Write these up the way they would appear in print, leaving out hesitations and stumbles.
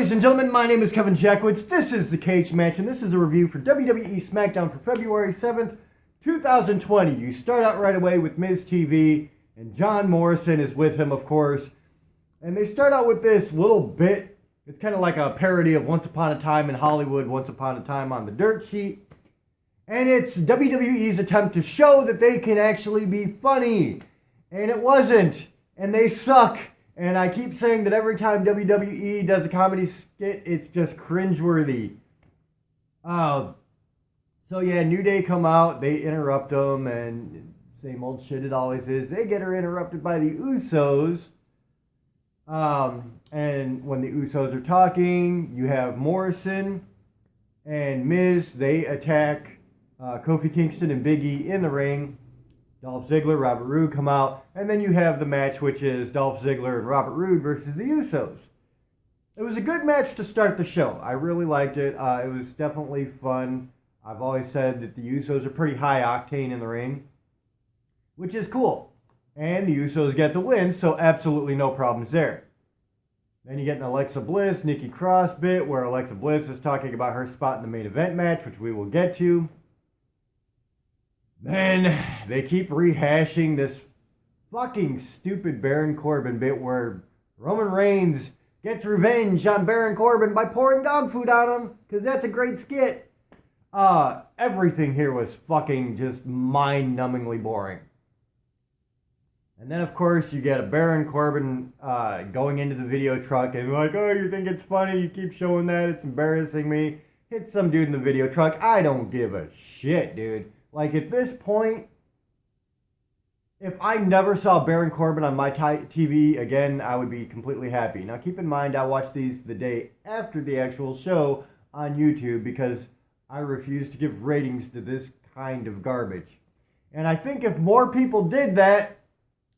Ladies and gentlemen, my name is Kevin Jackwitz. This is the Caged match, and this is a review for WWE SmackDown for February 7th, 2020. You start out right away with Miz TV, and John Morrison is with him, of course. And they start out with this little bit. It's kind of like a parody of Once Upon a Time in Hollywood, Once Upon a Time on the Dirt Sheet. And it's WWE's attempt to show that they can actually be funny. And it wasn't. And they suck. And I keep saying that every time WWE does a comedy skit, it's just cringeworthy. So yeah, New Day come out, they interrupt them, and same old shit it always is. They get her interrupted by the Usos. And when the Usos are talking, you have Morrison and Miz. They attack Kofi Kingston and Big E in the ring. Dolph Ziggler, Robert Roode come out, and then you have the match, which is Dolph Ziggler and Robert Roode versus the Usos. It was a good match to start the show. I really liked it. It was definitely fun. I've always said that the Usos are pretty high octane in the ring, which is cool. And the Usos get the win, so absolutely no problems there. Then you get an Alexa Bliss, Nikki Cross bit, where Alexa Bliss is talking about her spot in the main event match, which we will get to. Then they keep rehashing this fucking stupid Baron Corbin bit where Roman Reigns gets revenge on Baron Corbin by pouring dog food on him, because that's a great skit. Everything here was fucking just mind-numbingly boring. And then, of course, you get a Baron Corbin going into the video truck and like, oh, you think it's funny? You keep showing that. It's embarrassing me. Hit some dude in the video truck. I don't give a shit, dude. Like, at this point, if I never saw Baron Corbin on my TV again, I would be completely happy. Now, keep in mind, I watch these the day after the actual show on YouTube because I refuse to give ratings to this kind of garbage. And I think if more people did that,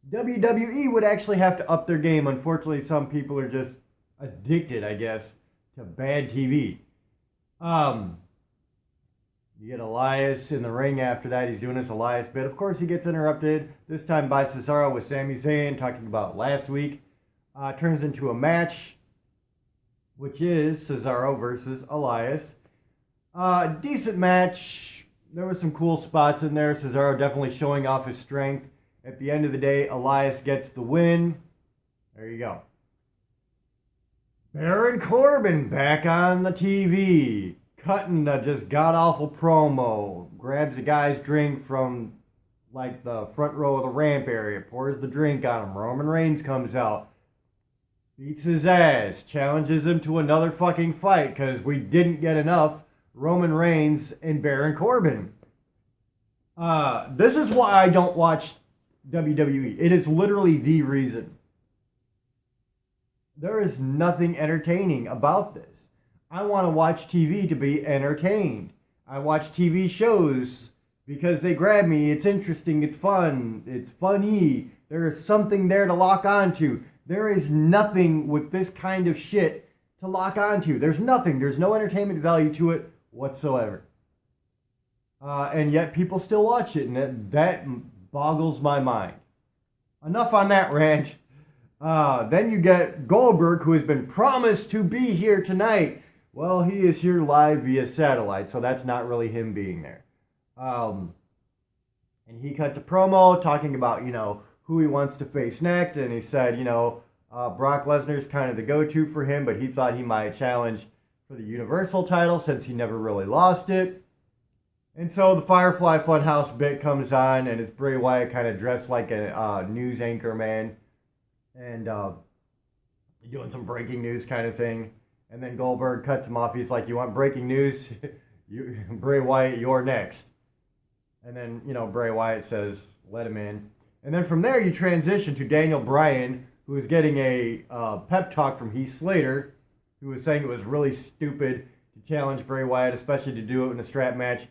WWE would actually have to up their game. Unfortunately, some people are just addicted, I guess, to bad TV. You get Elias in the ring after that. He's doing his Elias bit. Of course, he gets interrupted, this time by Cesaro with Sami Zayn, talking about last week. Turns into a match, which is Cesaro versus Elias. Decent match. There were some cool spots in there. Cesaro definitely showing off his strength. At the end of the day, Elias gets the win. There you go. Baron Corbin back on the TV. Cutting a just god-awful promo. Grabs a guy's drink from, like, the front row of the ramp area. Pours the drink on him. Roman Reigns comes out. Beats his ass. Challenges him to another fucking fight because we didn't get enough Roman Reigns and Baron Corbin. This is why I don't watch WWE. It is literally the reason. There is nothing entertaining about this. I want to watch TV to be entertained. I watch TV shows because they grab me. It's interesting. It's fun. It's funny. There is something there to lock onto. There is nothing with this kind of shit to lock onto. There's nothing. There's no entertainment value to it whatsoever. And yet people still watch it, and that boggles my mind. Enough on that rant. Then you get Goldberg, who has been promised to be here tonight. Well, he is here live via satellite, so that's not really him being there. And he cuts a promo talking about, who he wants to face next, and he said, Brock Lesnar's kind of the go-to for him, but he thought he might challenge for the Universal title since he never really lost it. And so the Firefly Funhouse bit comes on, and it's Bray Wyatt kind of dressed like a news anchor man, and doing some breaking news kind of thing. And then Goldberg cuts him off. He's like, you want breaking news? Bray Wyatt, you're next. And then, Bray Wyatt says, let him in. And then from there, you transition to Daniel Bryan, who is getting a pep talk from Heath Slater, who was saying it was really stupid to challenge Bray Wyatt, especially to do it in a strap match.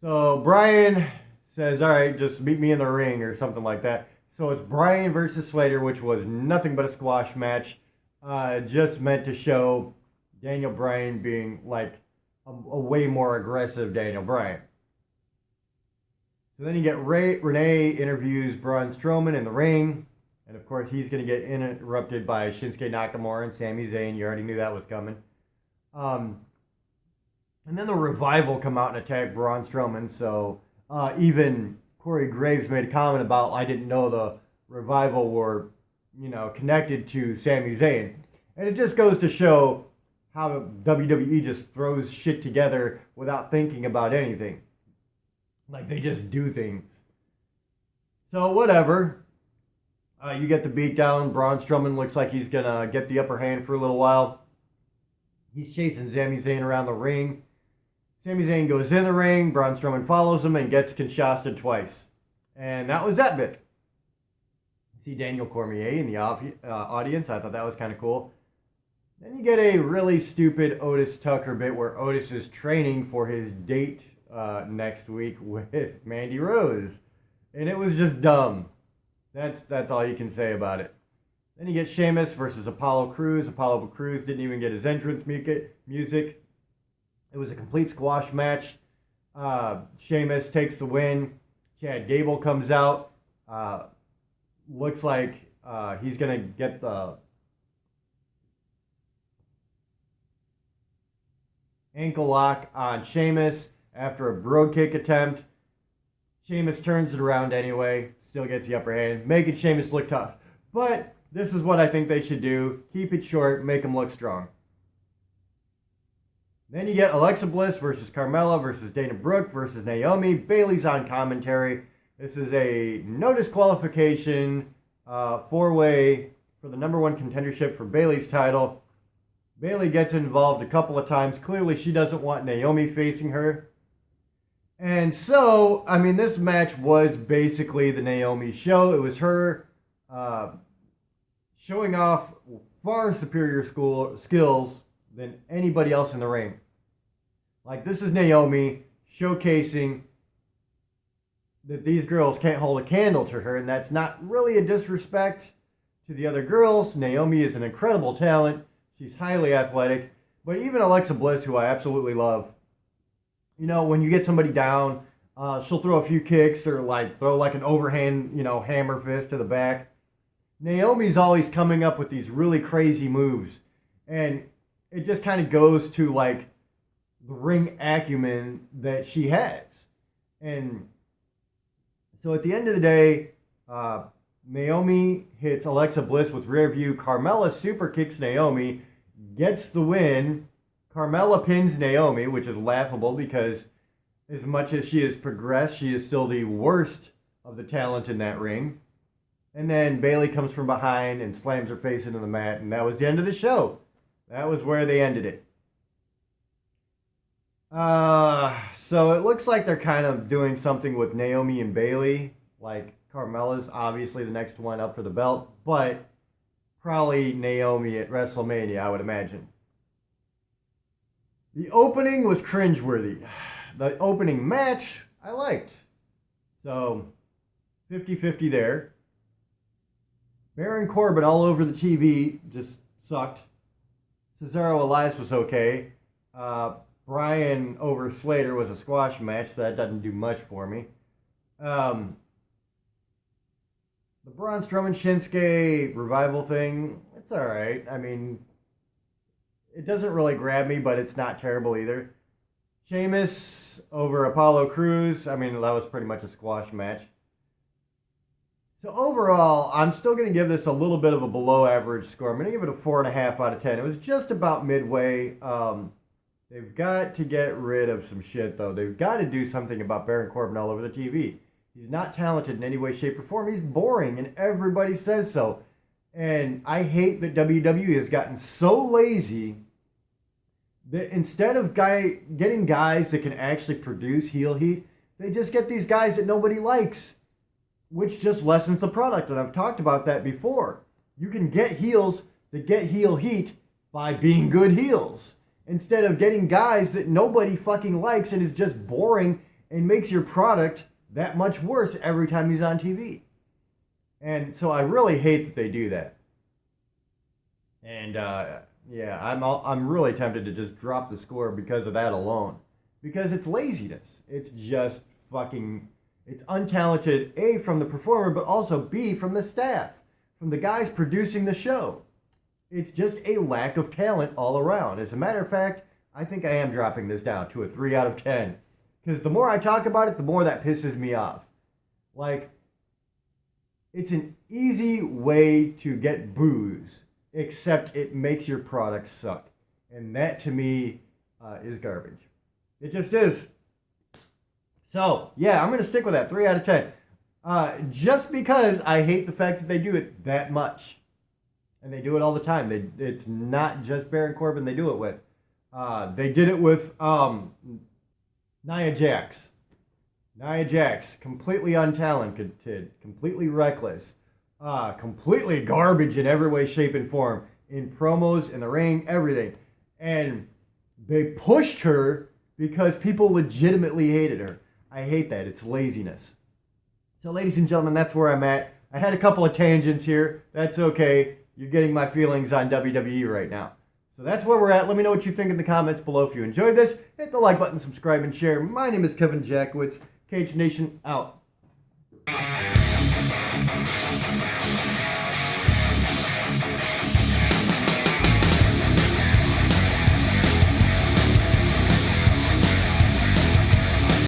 So Bryan says, all right, just meet me in the ring or something like that. So it's Bryan versus Slater, which was nothing but a squash match. Just meant to show Daniel Bryan being like a way more aggressive Daniel Bryan. So then you get Renee interviews Braun Strowman in the ring. And of course, he's going to get interrupted by Shinsuke Nakamura and Sami Zayn. You already knew that was coming. And then the Revival come out and attack Braun Strowman. So even Corey Graves made a comment about, I didn't know the Revival were, connected to Sami Zayn. And it just goes to show how WWE just throws shit together without thinking about anything. Like, they just do things. So, whatever. You get the beatdown. Braun Strowman looks like he's going to get the upper hand for a little while. He's chasing Sami Zayn around the ring. Sami Zayn goes in the ring. Braun Strowman follows him and gets Kinshasa twice. And that was that bit. See Daniel Cormier in the audience. I thought that was kind of cool. Then you get a really stupid Otis Tucker bit where Otis is training for his date next week with Mandy Rose. And it was just dumb. That's all you can say about it. Then you get Sheamus versus Apollo Crews. Apollo Crews didn't even get his entrance music. It was a complete squash match. Sheamus takes the win. Chad Gable comes out. Looks like he's going to get the ankle lock on Sheamus after a brogue kick attempt. Sheamus turns it around anyway. Still gets the upper hand, making Sheamus look tough. But this is what I think they should do. Keep it short, make him look strong. Then you get Alexa Bliss versus Carmella versus Dana Brooke versus Naomi. Bayley's on commentary. This is a no disqualification four-way for the number one contendership for Bayley's title. Bayley gets involved a couple of times. Clearly, she doesn't want Naomi facing her. And so, this match was basically the Naomi show. It was her showing off far superior skills than anybody else in the ring. Like, this is Naomi showcasing that these girls can't hold a candle to her, and that's not really a disrespect to the other girls. Naomi is an incredible talent. She's highly athletic. But even Alexa Bliss, who I absolutely love, when you get somebody down, she'll throw a few kicks or throw an overhand, hammer fist to the back. Naomi's always coming up with these really crazy moves. And it just kind of goes to the ring acumen that she has. And so at the end of the day, Naomi hits Alexa Bliss with rear view. Carmella super kicks Naomi, gets the win. Carmella pins Naomi, which is laughable because as much as she has progressed, she is still the worst of the talent in that ring. And then Bayley comes from behind and slams her face into the mat, and that was the end of the show. That was where they ended it. So it looks like they're kind of doing something with Naomi and Bayley. Carmella's obviously the next one up for the belt, but probably Naomi at WrestleMania, I would imagine. The opening was cringeworthy. The opening match, I liked. So, 50-50 there. Baron Corbin all over the TV just sucked. Cesaro Elias was okay. Bryan over Slater was a squash match, so that doesn't do much for me. The Braun Strowman Shinsuke Revival thing, it's alright. It doesn't really grab me, but it's not terrible either. Sheamus over Apollo Crews, that was pretty much a squash match. So overall, I'm still going to give this a little bit of a below average score. I'm going to give it a 4.5 out of 10. It was just about midway. They've got to get rid of some shit, though. They've got to do something about Baron Corbin all over the TV. He's not talented in any way, shape, or form. He's boring, and everybody says so. And I hate that WWE has gotten so lazy that instead of getting guys that can actually produce heel heat, they just get these guys that nobody likes, which just lessens the product. And I've talked about that before. You can get heels that get heel heat by being good heels, instead of getting guys that nobody fucking likes and is just boring and makes your product that much worse every time he's on TV. And so I really hate that they do that. And I'm really tempted to just drop the score because of that alone. Because it's laziness. It's just fucking, it's untalented, A, from the performer, but also B, from the staff. from the guys producing the show. It's just a lack of talent all around. As a matter of fact, I think I am dropping this down to a 3 out of 10. Because the more I talk about it, the more that pisses me off. Like, it's an easy way to get booze, except it makes your product suck. And that, to me, is garbage. It just is. So, yeah, I'm going to stick with that 3 out of 10. Just because I hate the fact that they do it that much. And they do it all the time. It's not just Baron Corbin they do it with. They did it with Nia Jax. Nia Jax, completely untalented, completely reckless, completely garbage in every way, shape, and form. In promos, in the ring, everything. And they pushed her because people legitimately hated her. I hate that. It's laziness. So, ladies and gentlemen, that's where I'm at. I had a couple of tangents here. That's okay. You're getting my feelings on WWE right now. So that's where we're at. Let me know what you think in the comments below. If you enjoyed this, hit the like button, subscribe, and share. My name is Kevin Jackowitz. Kaged Nation, out.